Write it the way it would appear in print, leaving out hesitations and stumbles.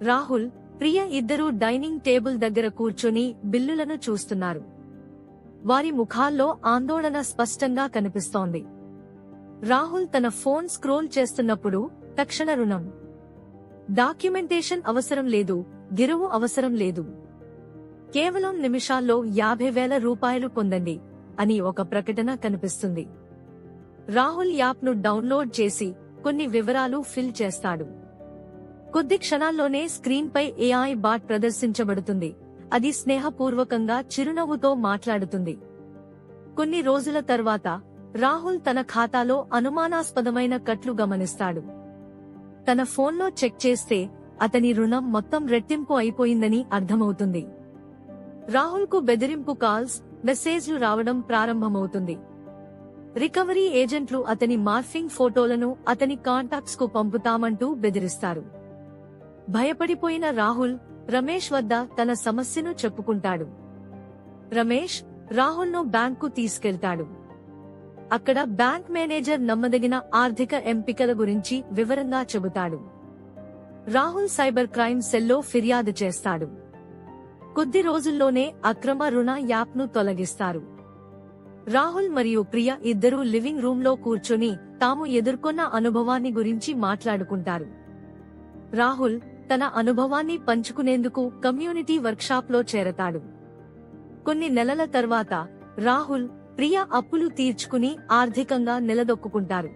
రాహుల్, ప్రియ ఇద్దరూ dining table దగ్గర కూర్చొని బిల్లులను చూస్తున్నారు. వారి ముఖాల్లో ఆందోళన స్పష్టంగా కనిపిస్తోంది. రాహుల్ తన ఫోన్ స్క్రోల్ చేస్తున్నప్పుడు తక్షణ రుణం, డాక్యుమెంటేషన్ అవసరం లేదు, గిరువు అవసరం లేదు, కేవలం నిమిషాల్లో 50,000 రూపాయలు పొందండి అని ఒక ప్రకటన కనిపిస్తుంది. రాహుల్ యాప్ను డౌన్లోడ్ చేసి కొన్ని వివరాలు ఫిల్ చేస్తాడు. కొద్ది క్షణాల్లోనే స్క్రీన్పై ఏఐ బాట్ ప్రదర్శించబడుతుంది. అది స్నేహపూర్వకంగా చిరునవ్వుతో మాట్లాడుతుంది. కొన్ని రోజుల తర్వాత రాహుల్ తన ఖాతాలో అనుమానాస్పదమైన కట్లు గమనిస్తాడు. తన ఫోన్లో చెక్ చేస్తే అతని రుణం మొత్తం రెట్టింపు అయిపోయిందని అర్థమవుతుంది. రాహుల్కు బెదిరింపు కాల్స్, మెసేజ్లు రావడం ప్రారంభమవుతుంది. రికవరీ ఏజెంట్లు అతని మార్ఫింగ్ ఫోటోలను అతని కాంటాక్ట్స్ కు పంపుతామంటూ బెదిరిస్తారు. భయపడిపోయిన రాహుల్ రమేష్ వద్ద తన సమస్యను చెప్పుకుంటాడు. రమేష్ రాహుల్ను బ్యాంకు తీసుకెళ్తాడు. అక్కడ బ్యాంక్ మేనేజర్ నమ్మదగిన ఆర్థిక ఎంపికల గురించి వివరంగా చెబుతాడు. రాహుల్ సైబర్ క్రైమ్ సెల్లో ఫిర్యాదు చేస్తాడు. కొద్ది రోజుల్లోనే అక్రమ రుణ యాప్ను తొలగిస్తారు. రాహుల్ మరియు ప్రియ ఇద్దరూ లివింగ్ రూంలో కూర్చొని తాము ఎదుర్కొన్న అనుభవాన్ని గురించి మాట్లాడుకుంటారు. రాహుల్ తన అనుభవాన్ని పంచుకునేందుకు కమ్యూనిటీ వర్క్షాప్లో చేరతాడు. కొన్ని నెలల తర్వాత రాహుల్, ప్రియ అప్పులు తీర్చుకుని ఆర్థికంగా నిలదొక్కుంటారు.